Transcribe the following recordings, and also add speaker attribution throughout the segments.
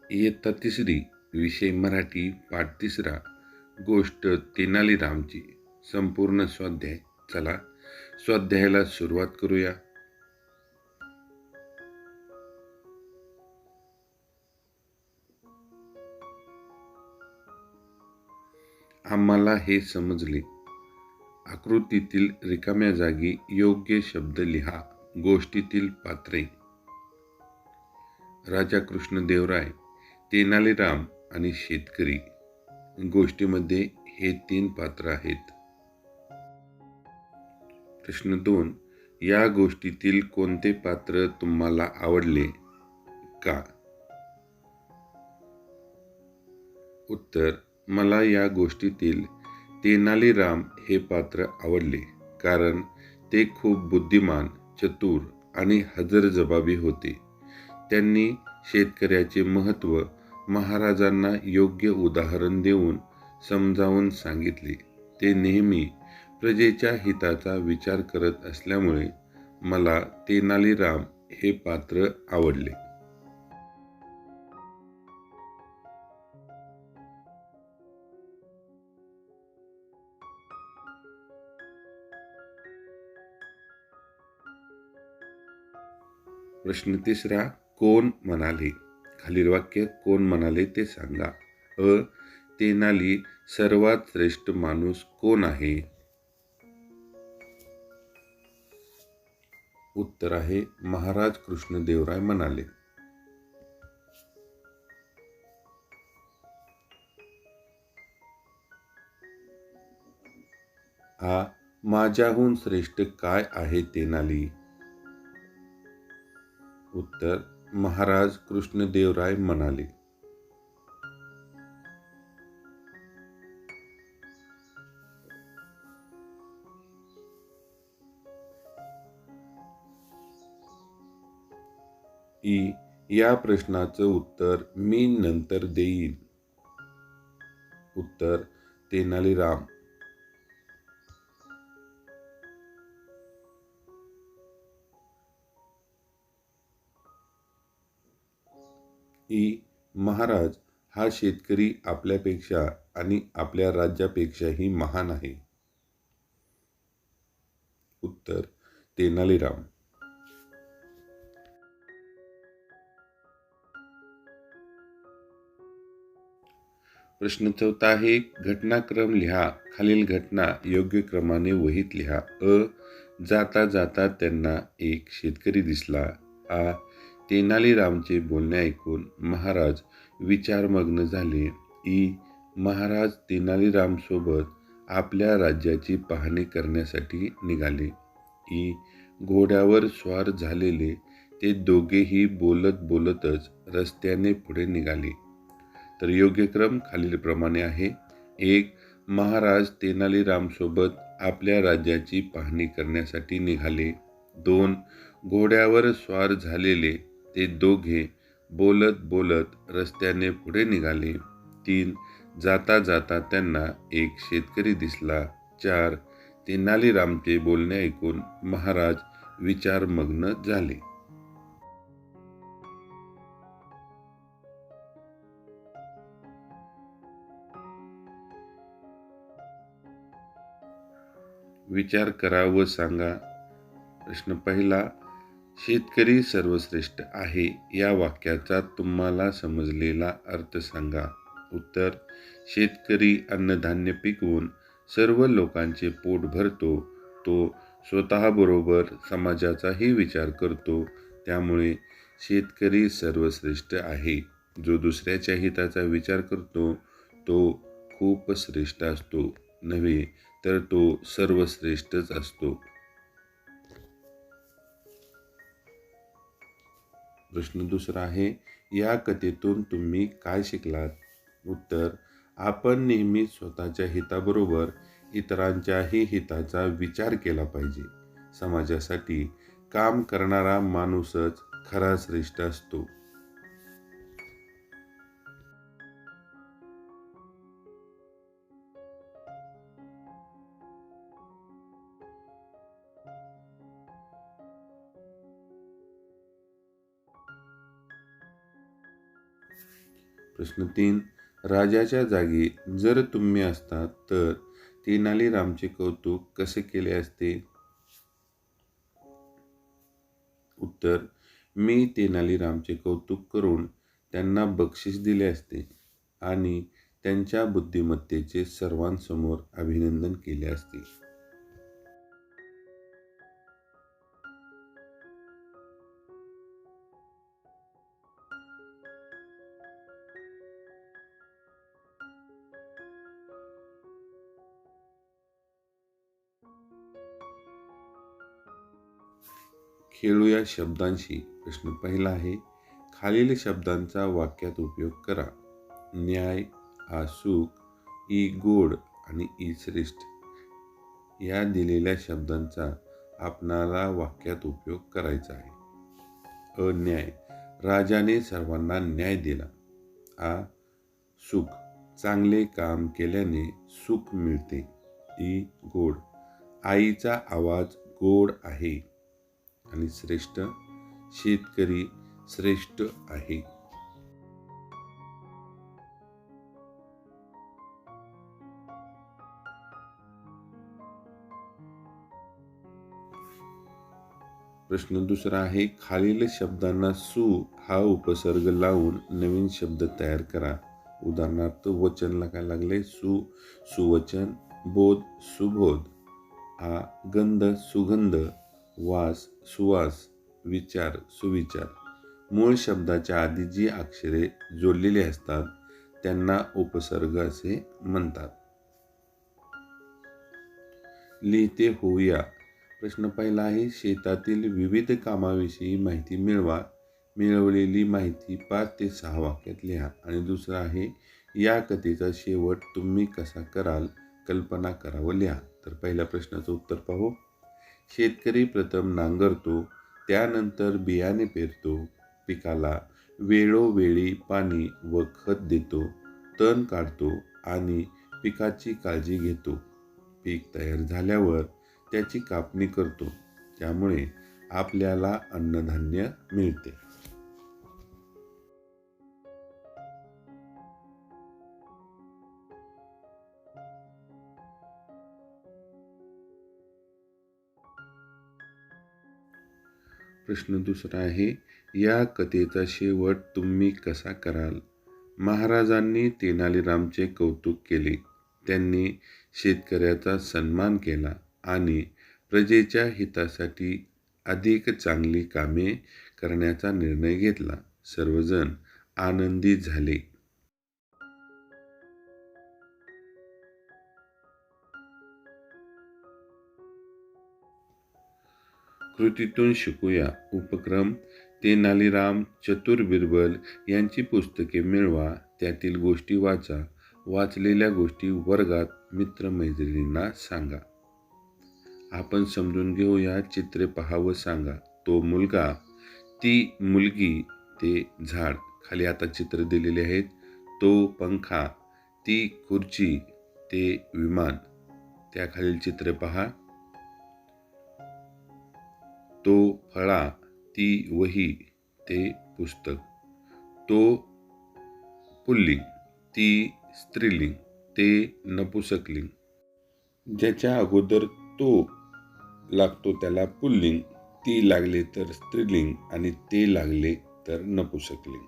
Speaker 1: इयत्ता तिसरी, विषय मराठी, पाठ तिसरा, गोष्ट तेनालीरामची, संपूर्ण स्वाध्याय. चला स्वाध्यायाला सुरुवात करूया. आम्हाला हे समजले. आकृतीतील रिकाम्या जागी योग्य शब्द लिहा. गोष्टीतील पात्रे: राजा कृष्णदेवराय, तेनालीराम आणि शेतकरी. गोष्टीमध्ये हे 3 पात्र आहेत. प्रश्न 2. या गोष्टीतील कोणते पात्र तुम्हाला आवडले? का? उत्तर: मला या गोष्टीतील तेनालीराम हे पात्र आवडले, कारण ते खूप बुद्धिमान, चतुर आणि हजरजबाबी होते. त्यांनी शेतकऱ्याचे महत्त्व महाराजांना योग्य उदाहरण देऊन समजावून सांगितले. ते नेहमी प्रजेच्या हिताचा विचार करत असल्यामुळे मला तेनालीराम हे पात्र आवडले. प्रश्न तिसरा, कोण म्हणाले? खालील वाक्य कोण म्हणाले ते सांगा. अ. तेनाली सर्वात श्रेष्ठ माणूस कोण आहे? उत्तर आहे महाराज कृष्णदेवराय म्हणाले. आ. माझ्याहून श्रेष्ठ काय आहे तेनाली? उत्तर: महाराज कृष्णदेवराय म्हणाले. ई. या प्रश्नाचं उत्तर मी नंतर देईन. उत्तर: तेनालीराम. ई. महाराज हा शेतकरी आपल्यापेक्षा आणि आपल्या राज्यापेक्षाही महान आहे. उत्तर: तेनालीराम. प्रश्न 4 आहे. घटनाक्रम लिहा. खालील घटना योग्य क्रमाने वहीत लिहा. अ. जाता जाता त्यांना एक शेतकरी दिसला. आ. तेनालीरामचे बोलणे ऐकून महाराज विचारमग्न झाले. ई. महाराज तेनालीरामसोबत आपल्या राज्याची पाहणी करण्यासाठी निघाले. ई. घोड्यावर स्वार झालेले ते दोघेही बोलत बोलतच रस्त्याने पुढे निघाले. तर योग्य क्रम खालीलप्रमाणे आहे. 1. महाराज तेनालीरामसोबत आपल्या राज्याची पाहणी करण्यासाठी निघाले. 2. घोड्यावर स्वार झालेले ते दोघे बोलत बोलत रस्त्याने पुढे निघाले. 3. जाता जाता त्यांना एक शेतकरी दिसला. 4. तेनालीरामचे बोलणे ऐकून महाराज विचारमग्न झाले. विचार करा व सांगा. प्रश्न पहिला, शेतकरी सर्वश्रेष्ठ आहे या वाक्याचा तुम्हाला समजलेला अर्थ सांगा. उत्तर: शेतकरी अन्नधान्य पिकवून सर्व लोकांचे पोट भरतो. तो स्वतःबरोबर समाजाचाही विचार करतो. त्यामुळे शेतकरी सर्वश्रेष्ठ आहे. जो दुसऱ्याच्या हिताचा विचार करतो तो खूप श्रेष्ठ असतो, नव्हे तर तो सर्वश्रेष्ठच असतो. प्रश्न दुसरा आहे. या कथेतून तुम्ही काय शिकलात? उत्तर: आपण नेहमी स्वतःच्या हिताबरोबर इतरांच्याही हिताचा विचार केला पाहिजे. समाजासाठी काम करणारा माणूसच खरा श्रेष्ठ असतो. प्रश्न 3. राजाच्या जागी जर तुम्ही असतात तर तेनालीरामचे कौतुक कसे केले असते? उत्तर. मी तेनालीरामचे कौतुक करून त्यांना बक्षीस दिले असते आणि त्यांच्या बुद्धिमत्तेचे सर्वांसमोर अभिनंदन केले असते. खेळूया शब्दांशी. प्रश्न पहिला आहे. खालील शब्दांचा वाक्यात उपयोग करा. न्याय, आ सुख, ई गोड आणि ई श्रेष्ठ. या दिलेल्या शब्दांचा आपणाला वाक्यात उपयोग करायचा आहे. अन्याय. राजाने सर्वांना न्याय दिला. आ सुख. चांगले काम केल्याने सुख मिळते. ई गोड. आईचा आवाज गोड आहे. आणि श्रेष्ठ. शेतकरी श्रेष्ठ आहे. प्रश्न दुसरा आहे. खालील शब्दांना सु हा उपसर्ग लावून नवीन शब्द तयार करा. उदाहरणार्थ वचनला काय लागले? सुवचन. बोध सुबोध. आ गंध सुगंध. वास सुवास. विचार सुविचार. मूळ शब्दाच्या आधी जी अक्षरे जोडलेली असतात त्यांना उपसर्ग असे म्हणतात. लिहिते होऊया. प्रश्न पहिला आहे. शेतातील विविध कामाविषयी माहिती मिळवा. मिळवलेली माहिती 5 ते 6 वाक्यात लिहा. आणि दुसरा आहे. या कथेचा शेवट तुम्ही कसा कराल? कल्पना करा व लिहा. तर पहिल्या प्रश्नाचं उत्तर पाहू. शेतकरी प्रथम नांगरतो, त्यानंतर बियाणे पेरतो, पिकाला वेळोवेळी पाणी व खत देतो, तण काढतो आणि पिकाची काळजी घेतो. पीक तयार झाल्यावर त्याची कापणी करतो. त्यामुळे आपल्याला अन्नधान्य मिळते. प्रश्न दुसरा आहे. या कथेचा शेवट तुम्ही कसा कराल? महाराजांनी तेनालीरामचे कौतुक केले. त्यांनी शेतकऱ्याचा सन्मान केला आणि प्रजेच्या हितासाठी अधिक चांगली कामे करण्याचा निर्णय घेतला. सर्वजण आनंदी झाले. कृतीतून शिकूया. उपक्रम. तेनालीराम, चतुर बिरबल यांची पुस्तके मिळवा. त्यातील गोष्टी वाचा. वाचलेल्या गोष्टी वर्गात मित्रमैत्रिणींना सांगा. आपण समजून घेऊया. चित्रे पहा व सांगा. तो मुलगा, ती मुलगी, ते झाड. खाली आता चित्र दिलेले आहेत. तो पंखा, ती खुर्ची, ते विमान. त्याखालील चित्रे पहा. तो फळा, ती वही, ते पुस्तक. तो पुल्लिंग, ती स्त्रीलिंग, ते नपुसकलिंग. ज्याच्या अगोदर तो लागतो त्याला पुल्लिंग, ती लागले तर स्त्रीलिंग आणि ते लागले तर नपुसकलिंग.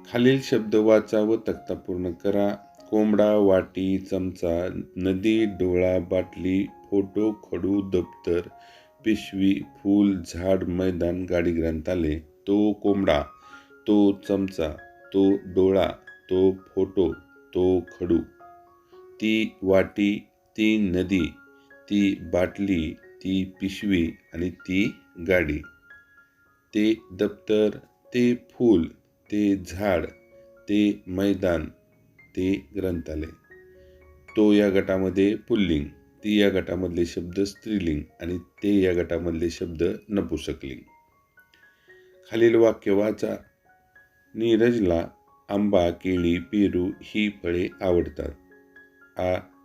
Speaker 1: खालील शब्द वाचा व तक्ता पूर्ण करा. कोंबडा, वाटी, चमचा, नदी, डोळा, बाटली, फोटो, खडू, दप्तर, पिशवी, फूल, झाड, मैदान, गाडी, ग्रंथालय. तो कोंबडा, तो चमचा, तो डोळा, तो फोटो, तो खडू. ती वाटी, ती नदी, ती बाटली, ती पिशवी आणि ती गाडी. ते दप्तर, ते फूल, ते झाड, ते मैदान, ते ग्रंथालय. तो या गटामध्ये पुल्लिंग, ती या गटामधले शब्द स्त्रीलिंग आणि ते या गटामधले शब्द नपुसकलिंग. खालील वाक्य वाचा. नीरजला आंबा, केळी, पेरू ही फळे आवडतात.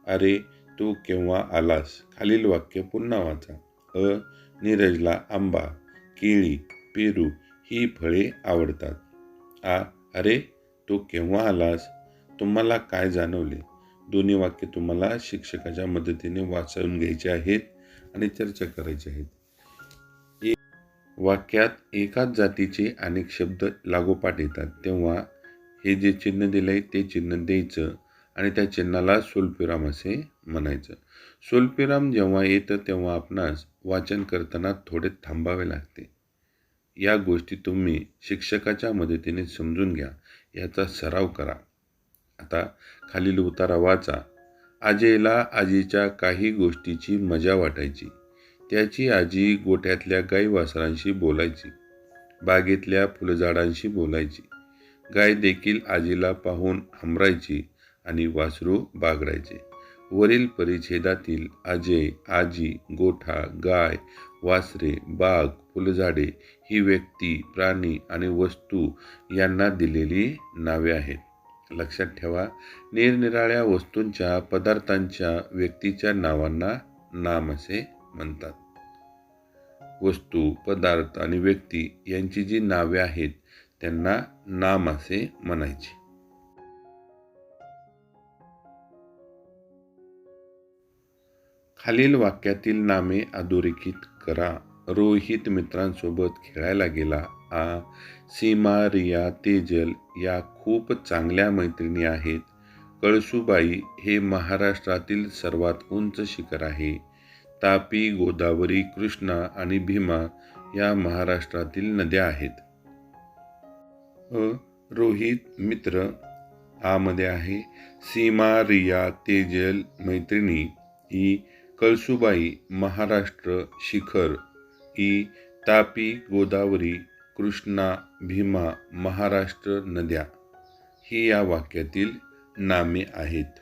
Speaker 1: अरे तू केव्हा आलास? खालील वाक्य पुन्हा वाचा. नीरजला आंबा, केळी, पेरू ही फळे आवडतात. अरे तू केव्हा आलास? तुम्हाला काय जाणवले? दोन्ही वाक्य तुम्हाला शिक्षकाच्या मदतीने वाचून घ्यायचे आहेत आणि चर्चा करायची आहेत. वाक्यात एकाच जातीचे अनेक शब्द लागोपाठ येतात तेव्हा हे जे चिन्ह दिलंय ते चिन्ह द्यायचं आणि त्या चिन्हाला स्वल्पविराम असे म्हणायचं. स्वल्पविराम जेव्हा येतं तेव्हा आपणास वाचन करताना थोडे थांबावे लागते. या गोष्टी तुम्ही शिक्षकाच्या मदतीने समजून घ्या, याचा सराव करा. आता खालील उतारा वाचा. अजयला आजीच्या काही गोष्टीची मजा वाटायची. त्याची आजी गोठ्यातल्या गाई वासरांशी बोलायची, बागेतल्या फुलझाडांशी बोलायची. गाय देखील आजीला पाहून हमरायची आणि वासरू बागडायचे. वरील परिच्छेदातील अजय, आजी, गोठा, गाय, वासरे, बाग, फुलझाडे ही व्यक्ती, प्राणी आणि वस्तू यांना दिलेली नावे आहेत. लक्षात ठेवा, निरनिराळ्या वस्तूंच्या, पदार्थांच्या, व्यक्तीच्या नावांना नाम असे म्हणतात. वस्तू, पदार्थ आणि व्यक्ती यांची जी नावे आहेत त्यांना नाम असे म्हणायचे. खालील वाक्यातील नामे अधोरेखित करा. रोहित मित्रांसोबत खेळायला गेला. सीमा, रिया, तेजल या खूप चांगल्या मैत्रिणी आहेत. कळसूबाई हे महाराष्ट्रातील सर्वात उंच शिखर आहे. तापी, गोदावरी, कृष्णा आणि भीमा या महाराष्ट्रातील नद्या आहेत. रोहित मित्र मध्ये आहे. सीमा, रिया, तेजल मैत्रिणी. कळसूबाई महाराष्ट्र शिखर. तापी, गोदावरी, कृष्णा, भीमा महाराष्ट्र नद्या ही या वाक्यातील नामे आहेत.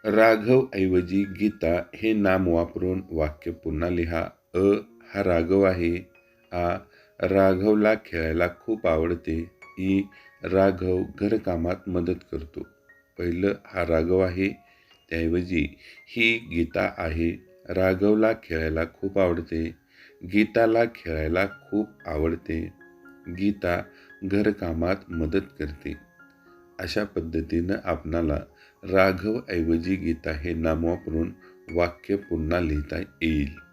Speaker 1: राघव ऐवजी गीता हे नाम वापरून वाक्य पुन्हा लिहा. हा राघव आहे. राघवला खेळायला खूप आवडते. राघव घरकामात मदत करतो. पहिलं हा राघव आहे, त्याऐवजी ही गीता आहे. राघवला खेळायला खूप आवडते. गीताला खेळायला खूप आवडते. गीता घरकामात मदत करते. अशा पद्धतीनं आपणाला राघव ऐवजी गीता हे नाम वापरून वाक्य पुन्हा लिहिता येईल.